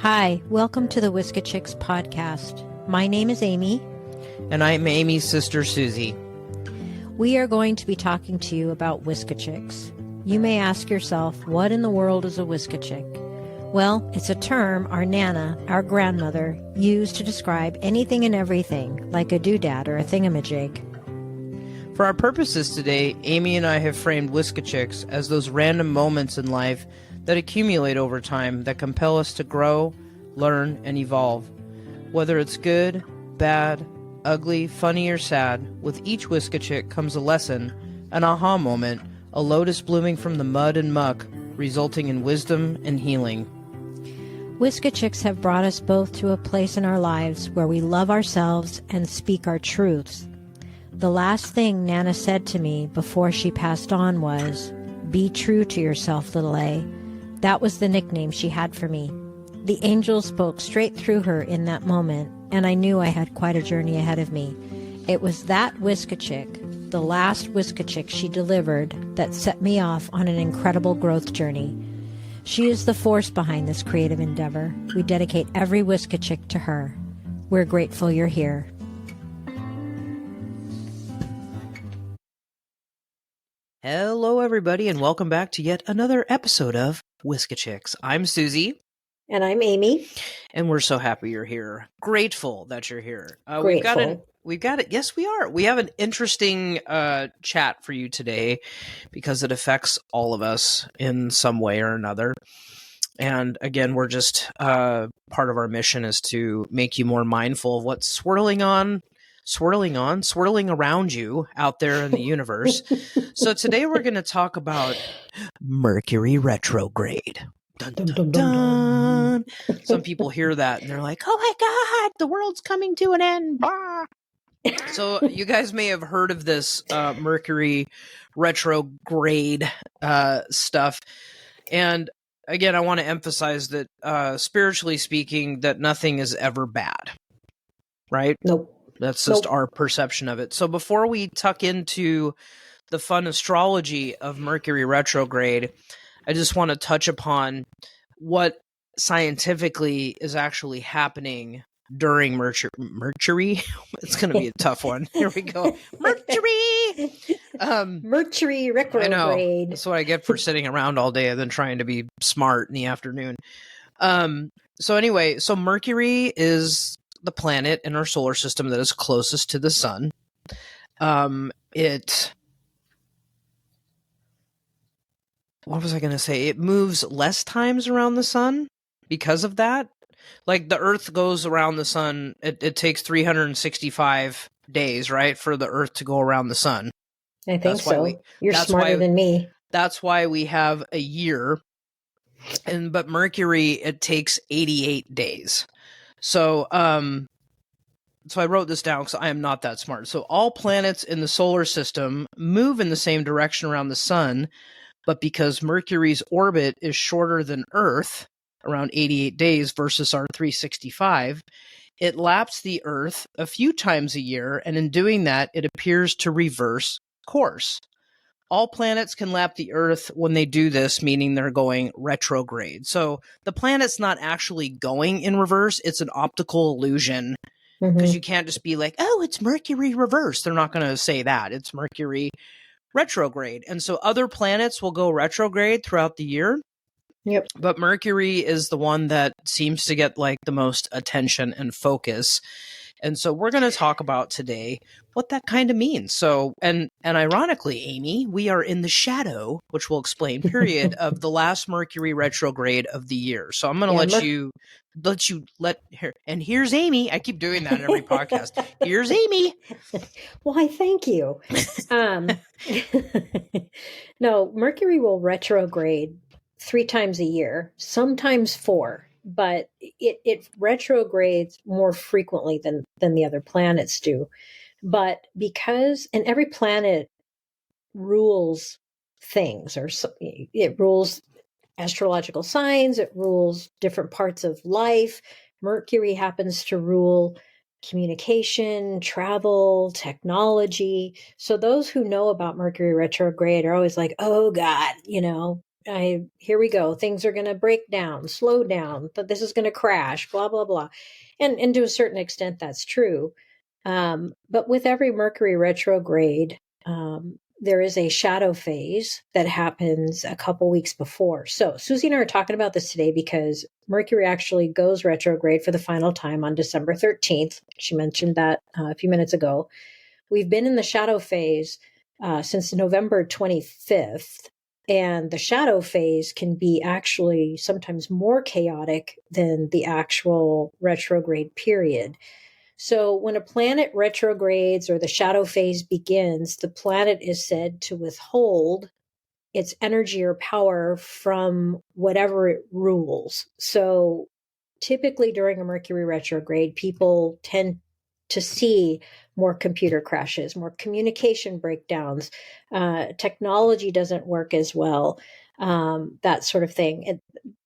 Hi, welcome to the Whiska Chicks podcast. My name is Amy. And I'm Amy's sister, Suzie. We are going to be talking to you about Whiska Chicks. You may ask yourself, what in the world is a Whiska Chick? Well, it's a term our Nana, our grandmother, used to describe anything and everything, like a doodad or a thingamajig. For our purposes today, Amy and I have framed Whiska Chicks as those random moments in life that accumulate over time that compel us to grow, learn, and evolve. Whether it's good, bad, ugly, funny, or sad, with each Whiska Chick comes a lesson, an aha moment, a lotus blooming from the mud and muck, resulting in wisdom and healing. Whiska Chicks have brought us both to a place in our lives where we love ourselves and speak our truths. The last thing Nana said to me before she passed on was, "Be true to yourself, little A." That was the nickname she had for me. The angel spoke straight through her in that moment, and I knew I had quite a journey ahead of me. It was that Whiska Chick, the last Whiska Chick she delivered, that set me off on an incredible growth journey. She is the force behind this creative endeavor. We dedicate every Whiska Chick to her. We're grateful you're here. Hello, everybody, and welcome back to yet another episode of Whiska Chicks. I'm Suzie. And I'm Amy. And we're so happy you're here. Grateful that you're here. Grateful. We've got it. Yes, we are. We have an interesting chat for you today because it affects all of us in some way or another. And again, we're just part of our mission is to make you more mindful of what's swirling around you out there in the universe. So today we're going to talk about Mercury Retrograde. Dun, dun, dun, dun. Some people hear that and they're like, oh my God, the world's coming to an end. Bah. So you guys may have heard of this Mercury Retrograde stuff. And again, I want to emphasize that spiritually speaking, that nothing is ever bad, right? Nope. That's just our perception of it. So before we tuck into the fun astrology of Mercury Retrograde, I just want to touch upon what scientifically is actually happening during Mercury. It's going to be a tough one. Here we go. Mercury! Mercury Retrograde. I know. That's what I get for sitting around all day and then trying to be smart in the afternoon. So Mercury is the planet in our solar system that is closest to the sun. What was I going to say? It moves less times around the sun because of that. Like the Earth goes around the sun, it takes 365 days, right, for the Earth to go around the sun. I think so. You're smarter than me. That's why we have a year. But Mercury, it takes 88 days. So I wrote this down because I am not that smart. So all planets in the solar system move in the same direction around the sun, but because Mercury's orbit is shorter than Earth, around 88 days versus our 365, it laps the Earth a few times a year, and in doing that, it appears to reverse course. All planets can lap the Earth when they do this, meaning they're going retrograde. So the planet's not actually going in reverse, it's an optical illusion. Because you can't just be like, oh, it's Mercury reverse. They're not going to say that. It's Mercury retrograde. And so other planets will go retrograde throughout the year. Yep. But Mercury is the one that seems to get like the most attention and focus. And so we're going to talk about today what that kind of means. So, and ironically, Amy, we are in the shadow, which we'll explain, period, of the last Mercury retrograde of the year. So I'm going to let her, and here's Amy. I keep doing that in every podcast. Here's Amy. Why, thank you. No, Mercury will retrograde 3 times a year, sometimes 4. But it retrogrades more frequently than the other planets do. But and every planet rules things, it rules astrological signs, it rules different parts of life. Mercury happens to rule communication, travel, technology. So those who know about Mercury retrograde are always like, oh God, here we go. Things are going to break down, slow down, but this is going to crash, blah, blah, blah. And to a certain extent, that's true. But with every Mercury retrograde, there is a shadow phase that happens a couple weeks before. So Susie and I are talking about this today because Mercury actually goes retrograde for the final time on December 13th. She mentioned that a few minutes ago. We've been in the shadow phase since November 25th. And the shadow phase can be actually sometimes more chaotic than the actual retrograde period. So when a planet retrogrades or the shadow phase begins, the planet is said to withhold its energy or power from whatever it rules. So typically during a Mercury retrograde, people tend to see more computer crashes, more communication breakdowns, technology doesn't work as well, that sort of thing.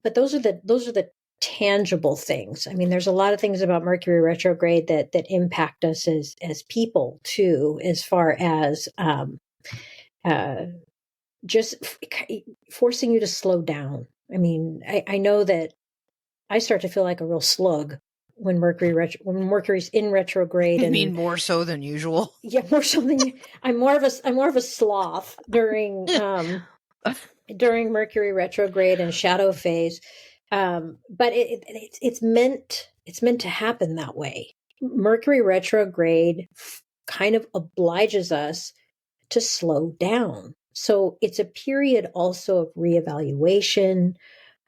But those are the tangible things. I mean, there's a lot of things about Mercury retrograde that impact us as people too, as far as just forcing you to slow down. I mean, I know that I start to feel like a real slug when Mercury's in retrograde. I mean, more so than usual. Yeah, more so than I'm more of a sloth during during Mercury retrograde and shadow phase. But it's meant to happen that way. Mercury retrograde kind of obliges us to slow down. So it's a period also of reevaluation,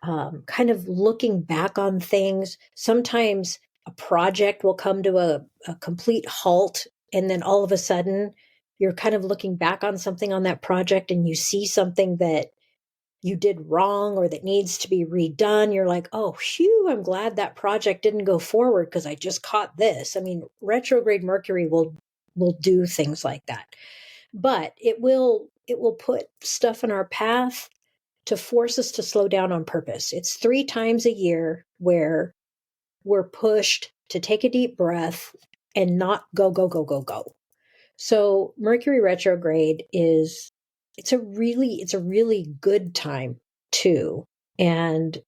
kind of looking back on things. Sometimes a project will come to a complete halt, and then all of a sudden you're kind of looking back on something on that project and you see something that you did wrong or that needs to be redone. You're like, oh, phew, I'm glad that project didn't go forward because I just caught this. I mean, retrograde Mercury will do things like that. But it will put stuff in our path to force us to slow down on purpose. It's 3 times a year where we're pushed to take a deep breath and not go, go, go, go, go. So Mercury retrograde it's a really good time too. And,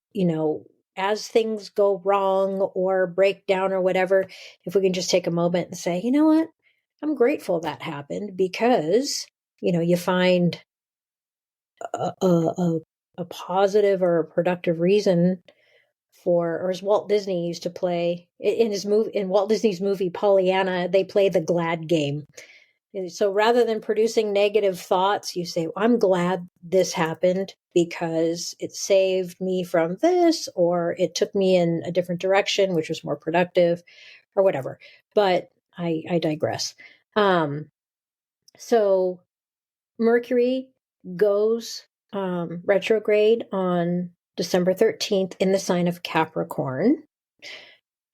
as things go wrong or break down or whatever, if we can just take a moment and say, you know what, I'm grateful that happened because, you find a positive or a productive reason for, or as Walt Disney used to play in Walt Disney's movie Pollyanna, they play the glad game. So rather than producing negative thoughts, you say, I'm glad this happened because it saved me from this, or it took me in a different direction, which was more productive, or whatever. But I digress. So Mercury goes retrograde on December 13th in the sign of Capricorn.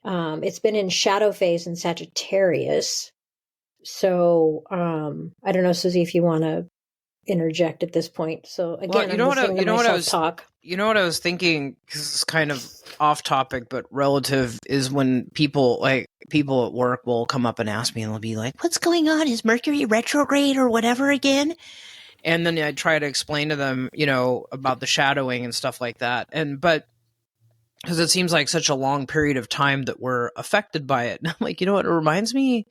It's been in shadow phase in Sagittarius. So I don't know, Suzie, if you want to interject at this point. So again, I'm listening to myself talk. You know what I was thinking, because it's kind of off topic but relative, is when people at work will come up and ask me and they'll be like, what's going on? Is Mercury retrograde or whatever again? And then I try to explain to them, about the shadowing and stuff like that. But because it seems like such a long period of time that we're affected by it. And I'm like, you know what? It reminds me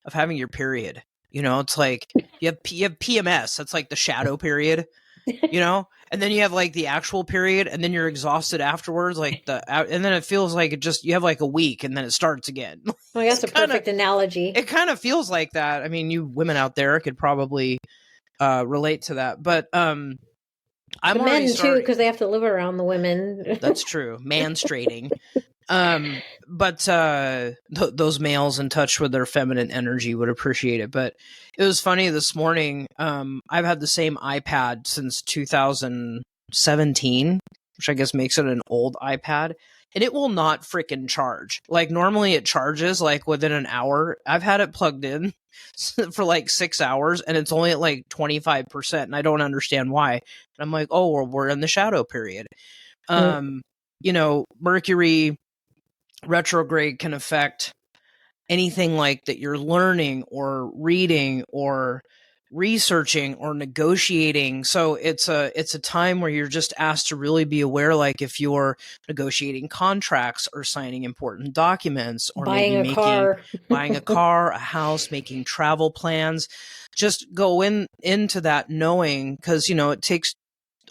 of having your period. It's like you have PMS. That's like the shadow period, and then you have like the actual period, and then you're exhausted afterwards. And then it feels like you have like a week, and then it starts again. Well, that's a perfect analogy. It kind of feels like that. I mean, you women out there could probably relate to that, but I'm the men too, because they have to live around the women. That's true. Manstrating. But those males in touch with their feminine energy would appreciate it. But it was funny this morning. I've had the same iPad since 2017, which I guess makes it an old iPad, and it will not freaking charge. Like normally it charges like within an hour. I've had it plugged in for like 6 hours and it's only at like 25%, and I don't understand why. And I'm like, oh, well, we're in the shadow period. Mercury retrograde can affect anything like that you're learning or reading or researching or negotiating. So it's a time where you're just asked to really be aware, like if you're negotiating contracts or signing important documents, or Buying maybe a car. buying a car, a house, making travel plans. Just go into that knowing, because it takes,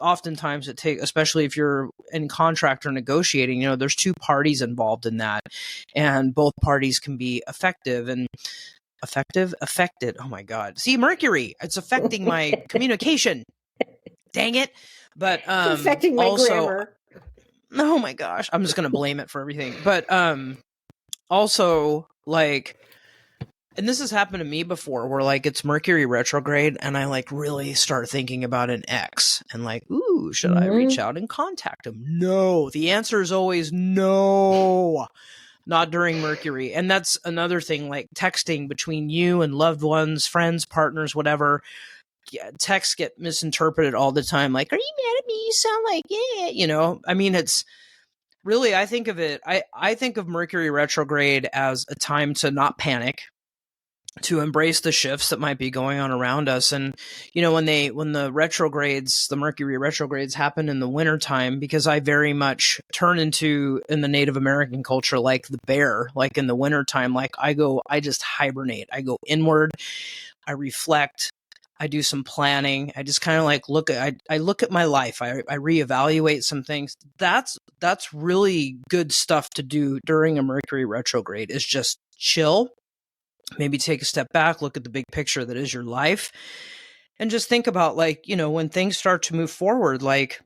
oftentimes especially if you're in contract or negotiating, there's two parties involved in that, and both parties can be affected. Oh my God. See, Mercury, it's affecting my communication. Dang it. But It's affecting my also, grammar. oh my gosh, I'm just going to blame it for everything. But also, like, and this has happened to me before, where like it's Mercury retrograde and I like really start thinking about an ex and like, ooh, should I reach out and contact him? No. The answer is always no. Not during Mercury. And that's another thing, like texting between you and loved ones, friends, partners, whatever. Yeah, texts get misinterpreted all the time. Like, are you mad at me? You sound like, yeah, I mean, it's really, I think of it, I think of Mercury retrograde as a time to not panic, to embrace the shifts that might be going on around us. And when the Mercury retrogrades happen in the wintertime, because I very much turn into, in the Native American culture, like the bear, like in the wintertime, like I just hibernate, I go inward, I reflect, I do some planning, I just kind of like I look at my life, I reevaluate some things. That's really good stuff to do during a Mercury retrograde, is just chill, maybe take a step back, look at the big picture that is your life, and just think about, like, when things start to move forward, like,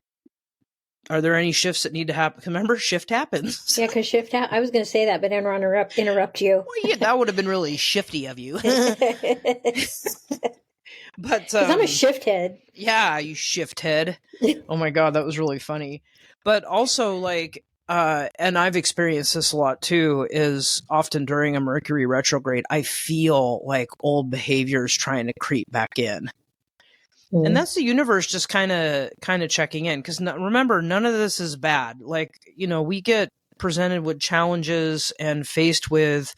are there any shifts that need to happen? Remember, shift happens. Yeah, because I was going to say that, but I don't want to interrupt you. Well, yeah, that would have been really shifty of you. But because I'm a shift head. Yeah, you shift head. Oh my God, that was really funny. But also, like, and I've experienced this a lot too, is often during a Mercury retrograde, I feel like old behaviors trying to creep back in. And that's the universe just kind of checking in. Because remember, none of this is bad. Like, we get presented with challenges and faced with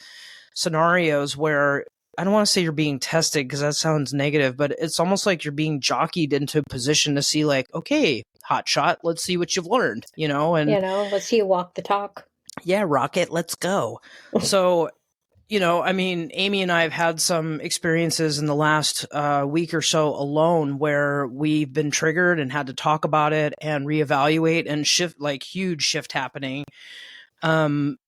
scenarios where, I don't want to say you're being tested because that sounds negative, but it's almost like you're being jockeyed into a position to see, like, okay, hot shot, let's see what you've learned, and let's see you walk the talk. Yeah, rocket, let's go. So, I mean, Amy and I have had some experiences in the last week or so alone where we've been triggered and had to talk about it and reevaluate and shift, like huge shift happening.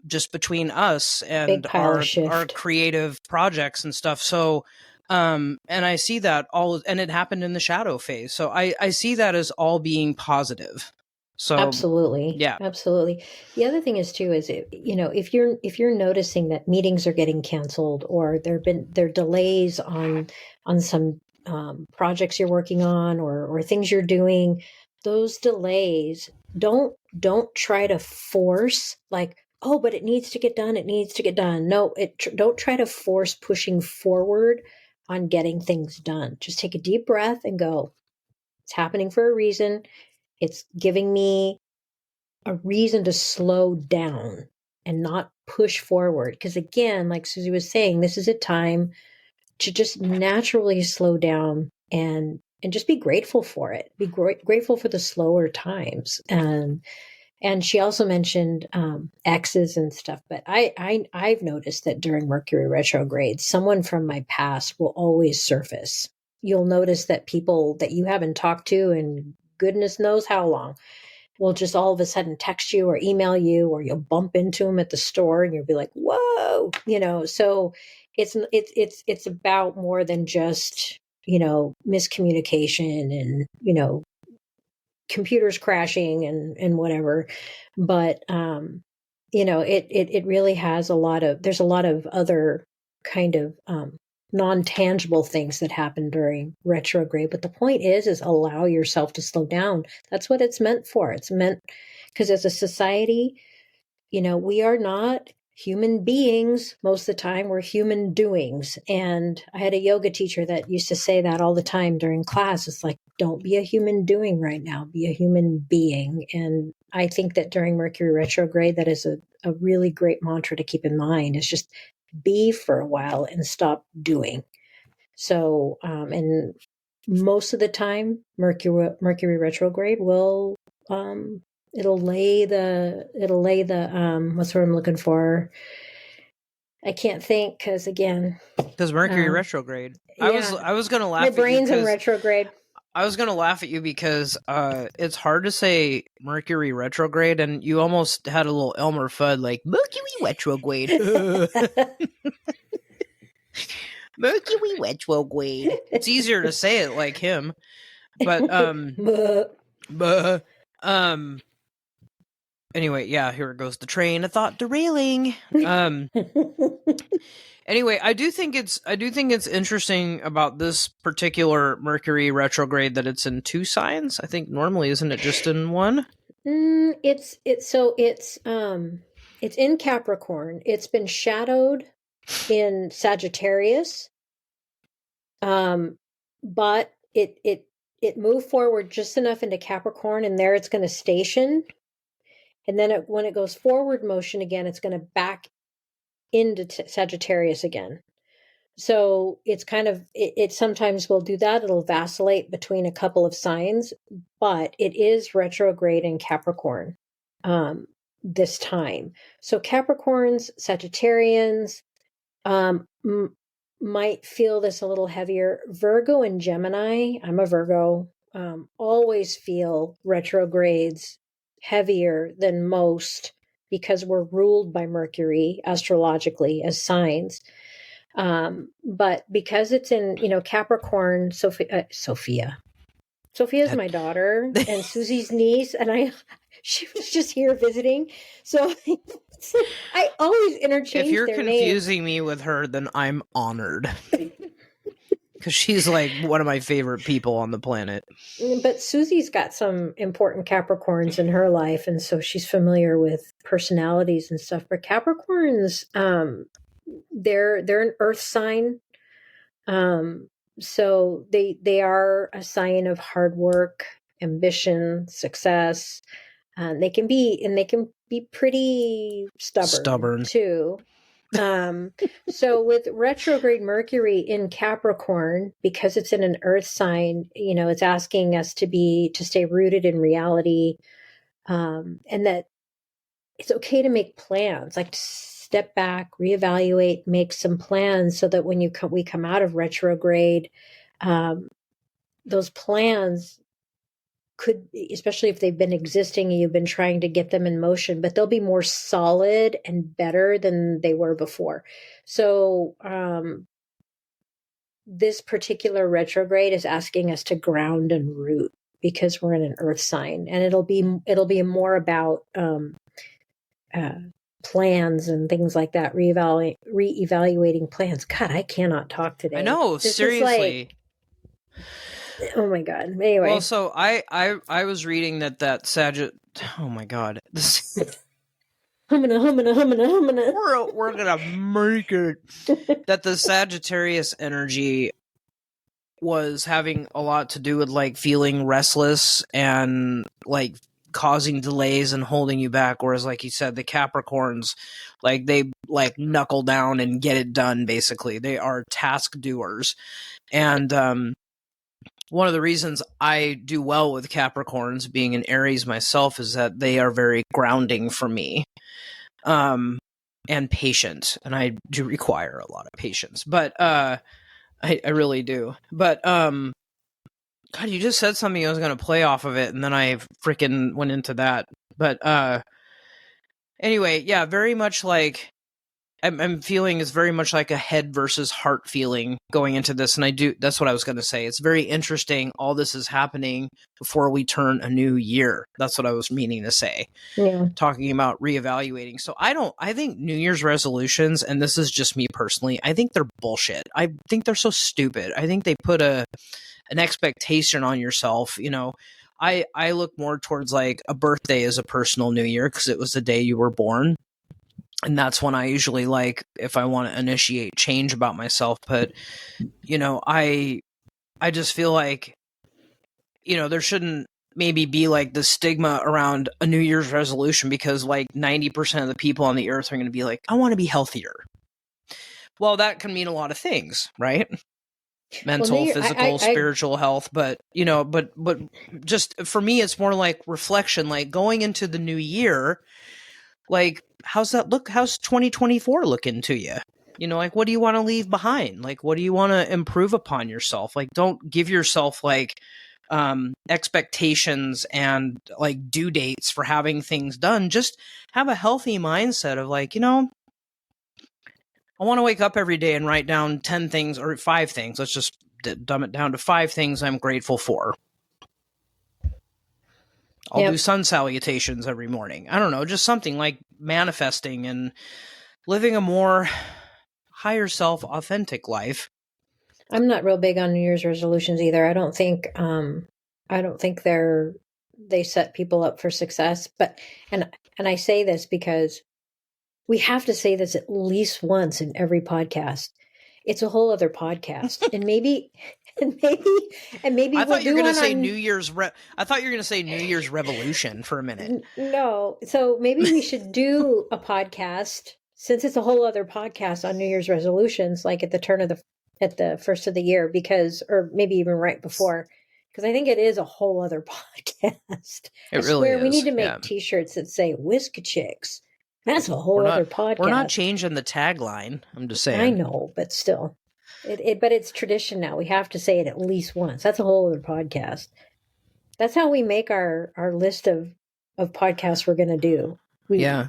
Just between us and our creative projects and stuff. So, and I see that and it happened in the shadow phase. So I see that as all being positive. So absolutely. Yeah, absolutely. The other thing is too, is if you're noticing that meetings are getting canceled, or there are delays on some projects you're working on, or things you're doing, those delays, don't try to force, like, oh, but it needs to get done. It needs to get done. No, don't try to force pushing forward on getting things done. Just take a deep breath and go, it's happening for a reason. It's giving me a reason to slow down and not push forward. Because again, like Suzie was saying, this is a time to just naturally slow down and just be grateful for it. Be grateful for the slower times. And she also mentioned exes and stuff. But I've noticed that during Mercury retrograde, someone from my past will always surface. You'll notice that people that you haven't talked to in goodness knows how long will just all of a sudden text you or email you, or you'll bump into them at the store and you'll be like, whoa, so it's about more than just, miscommunication and, computers crashing and whatever. But, it really has there's a lot of other kind of, non-tangible things that happen during retrograde. But the point is allow yourself to slow down. That's what it's meant for. It's meant because as a society, we are not human beings most of the time. We're human doings. And I had a yoga teacher that used to say that all the time during class. It's like, don't be a human doing right now, be a human being. And I think that during Mercury retrograde, that is a really great mantra to keep in mind, is just be for a while and stop doing. So, and most of the time, Mercury retrograde will, it'll lay the, what's what I'm looking for? I can't think because again, because Mercury retrograde. yeah, I was gonna laugh my at you brain's in because retrograde. I was gonna laugh at you because it's hard to say Mercury retrograde, and you almost had a little Elmer Fudd like Mercury retrograde. Mercury retrograde. It's easier to say it like him, but buh. Anyway, yeah, here it goes. The train of thought derailing. Anyway, I do think it's interesting about this particular Mercury retrograde that it's in 2 signs. I think normally isn't it just in 1? It's in Capricorn. It's been shadowed in Sagittarius. But it moved forward just enough into Capricorn, and there it's going to station. And then when it goes forward motion again, it's going to back into Sagittarius again. So it's kind of, it sometimes will do that. It'll vacillate between a couple of signs, but it is retrograde in Capricorn this time. So Capricorns, Sagittarians might feel this a little heavier. Virgo and Gemini, I'm a Virgo, always feel retrogrades heavier than most because we're ruled by Mercury astrologically as signs. But because it's in, Capricorn, Sophia's my daughter and Suzie's niece, and she was just here visiting. So I always interchange. If you're their confusing names. Me with her, then I'm honored. Because she's like one of my favorite people on the planet. But Suzie's got some important Capricorns in her life, and so she's familiar with personalities and stuff. But Capricorns, they're an Earth sign, so they are a sign of hard work, ambition, success. They can be pretty stubborn too. So with retrograde Mercury in Capricorn, because it's in an earth sign, it's asking us to stay rooted in reality, and that it's okay to make plans, like to step back, reevaluate, make some plans so that when we come out of retrograde, those plans could, especially if they've been existing and you've been trying to get them in motion, but they'll be more solid and better than they were before. So this particular retrograde is asking us to ground and root because we're in an earth sign, and it'll be more about plans and things like that, reevaluating plans. God, I cannot talk today. I know, this seriously. Oh my God. Anyway. Well, so I was reading that oh my God. Humming. We're gonna make it. That the Sagittarius energy was having a lot to do with like feeling restless and like causing delays and holding you back, whereas like you said, the Capricorns, like they like knuckle down and get it done. Basically, they are task doers. And one of the reasons I do well with Capricorns, being an Aries myself, is that they are very grounding for me, and patient, and I do require a lot of patience, but I really do. But God, you just said something I was going to play off of it, and then I freaking went into that. But anyway, yeah, very much like I'm feeling is very much like a head versus heart feeling going into this. And that's what I was going to say. It's very interesting. All this is happening before we turn a new year. That's what I was meaning to say. Yeah. Talking about reevaluating. So I think New Year's resolutions, and this is just me personally, I think they're bullshit. I think they're so stupid. I think they put an expectation on yourself. I look more towards like a birthday as a personal New Year because it was the day you were born. And that's when I usually like, if I want to initiate change about myself. But, I just feel like, there shouldn't maybe be like the stigma around a New Year's resolution because like 90% of the people on the earth are going to be like, I want to be healthier. Well, that can mean a lot of things, right? mental, physical, spiritual health. But, you know, but just for me, it's more like reflection, like going into the new year, like, how's that look? How's 2024 looking to you? You know, like, what do you want to leave behind? Like, what do you want to improve upon yourself? Like, don't give yourself like expectations and like due dates for having things done. Just have a healthy mindset of like, you know, I want to wake up every day and write down 10 things or 5 things. Let's just dumb it down to 5 things I'm grateful for. I'll do sun salutations every morning. I don't know, just something like manifesting and living a more higher self, authentic life. I'm not real big on New Year's resolutions either. I don't think they set people up for success. But and I say this because we have to say this at least once in every podcast. It's a whole other podcast, and maybe I thought you were going to say New Year's. I thought you were going to say New Year's Revolution for a minute. No, so maybe we should do a podcast, since it's a whole other podcast on New Year's resolutions, like at the first of the year, because, or maybe even right before, because I think it is a whole other podcast. It really is. We need to make T-shirts that say "Whiskey Chicks." That's a whole other podcast. We're not changing the tagline. I'm just saying. I know, but still, but it's tradition now. We have to say it at least once. That's a whole other podcast. That's how we make our list of podcasts we're going to do. Yeah.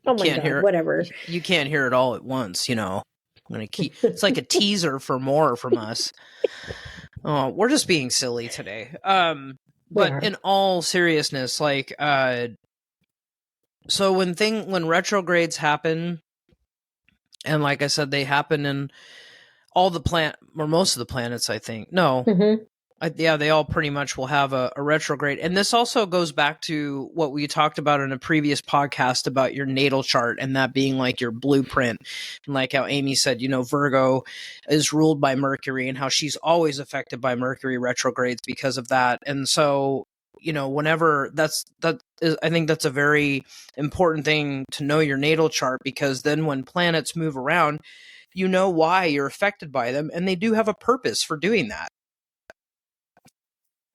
Oh my God, whatever. You can't hear it all at once, you know. I'm going to keep. It's like a teaser for more from us. Oh, we're just being silly today. But in all seriousness, like, so when retrogrades happen, and like I said, they happen in all the or most of the planets, I think. No. Mm-hmm. They all pretty much will have a retrograde. And this also goes back to what we talked about in a previous podcast about your natal chart and that being like your blueprint. And like how Amy said, you know, Virgo is ruled by Mercury and how she's always affected by Mercury retrogrades because of that. And so, you know, whenever I think that's a very important thing to know your natal chart, because then when planets move around, you know why you're affected by them, and they do have a purpose for doing that.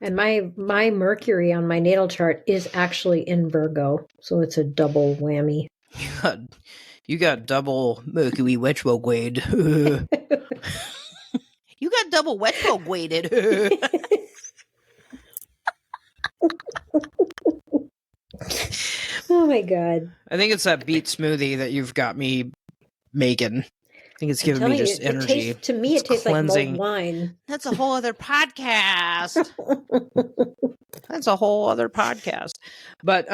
And my Mercury on my natal chart is actually in Virgo, so it's a double whammy. You got double Mercury retrograde. You got double retrograded. Oh my God. I think it's that beet smoothie that you've got me making. I think it's giving me just energy. It tastes cleansing. Like mulled wine. That's a whole other podcast. That's a whole other podcast. But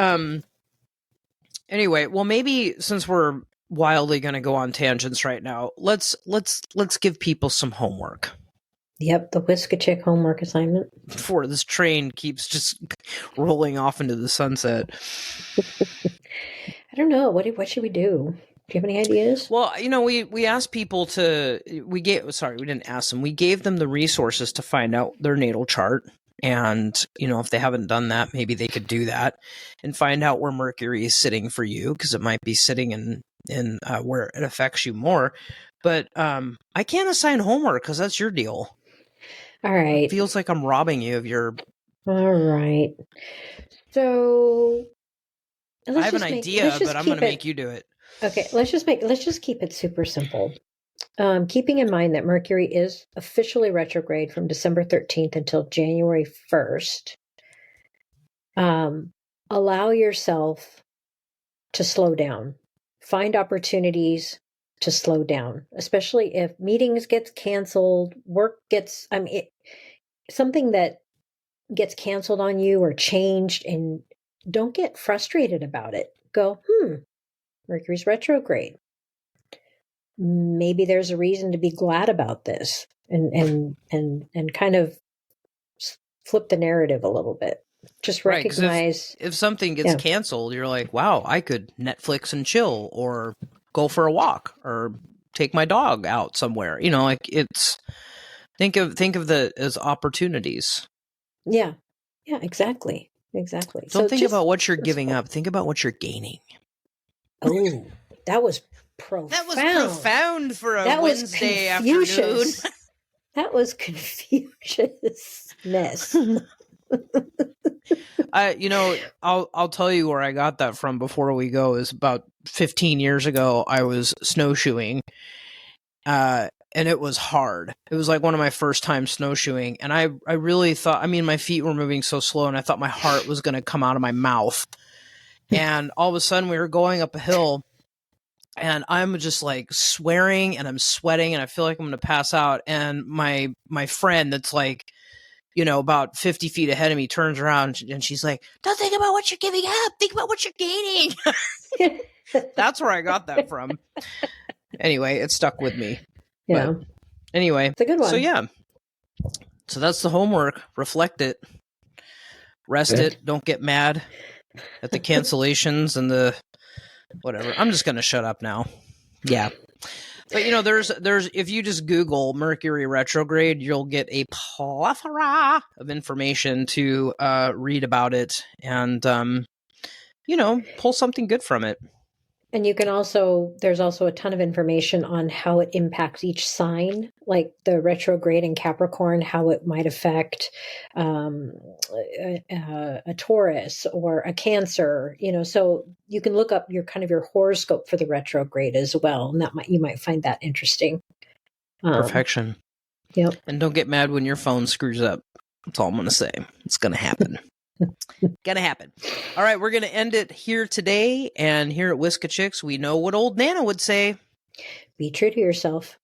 anyway, well, maybe since we're wildly going to go on tangents right now, let's give people some homework. Yep, the Whiskey Chick homework assignment. Before this train keeps just rolling off into the sunset. I don't know. What should we do? Do you have any ideas? Well, you know, we asked people we didn't ask them. We gave them the resources to find out their natal chart. And, you know, if they haven't done that, maybe they could do that and find out where Mercury is sitting for you, because it might be sitting in where it affects you more. But I can't assign homework because that's your deal. All right. It feels like I'm robbing you of your... All right. So... I have an idea, but I'm going to make you do it. Okay, let's just keep it super simple. Keeping in mind that Mercury is officially retrograde from December 13th until January 1st, allow yourself to slow down. Find opportunities to slow down, especially if meetings gets canceled, something that gets canceled on you or changed, and don't get frustrated about it. Go, Mercury's retrograde. Maybe there's a reason to be glad about this, and kind of flip the narrative a little bit. Just recognize if something gets canceled, you're like, wow, I could Netflix and chill, or go for a walk, or take my dog out somewhere. You know, like it's think of the as opportunities. Yeah, exactly. Don't think about what you're giving up. Think about what you're gaining. Oh, that was profound. That was profound for a Wednesday afternoon. That was Confuciousness. I'll tell you where I got that from before we go. Is about 15 years ago. I was snowshoeing, and it was hard. It was like one of my first times snowshoeing, and I really thought. I mean, my feet were moving so slow, and I thought my heart was going to come out of my mouth. And all of a sudden, we were going up a hill, and I'm just like swearing, and I'm sweating, and I feel like I'm going to pass out. And my friend, that's like, about 50 feet ahead of me, turns around and she's like, "Don't think about what you're giving up. Think about what you're gaining." That's where I got that from. Anyway, it stuck with me. Yeah. But anyway, it's a good one. So yeah. So that's the homework. Reflect it. Rest it. Don't get mad at the cancellations and the whatever. I'm just going to shut up now. Yeah. But there's if you just Google Mercury retrograde, you'll get a plethora of information to read about it and pull something good from it. And there's also a ton of information on how it impacts each sign, like the retrograde in Capricorn, how it might affect a Taurus or a Cancer, so you can look up your horoscope for the retrograde as well. And you might find that interesting. Perfection. Yep. And don't get mad when your phone screws up. That's all I'm going to say. It's going to happen. Gonna happen. All right, we're gonna end it here today. And here at Whiska Chicks, we know what old Nana would say: be true to yourself.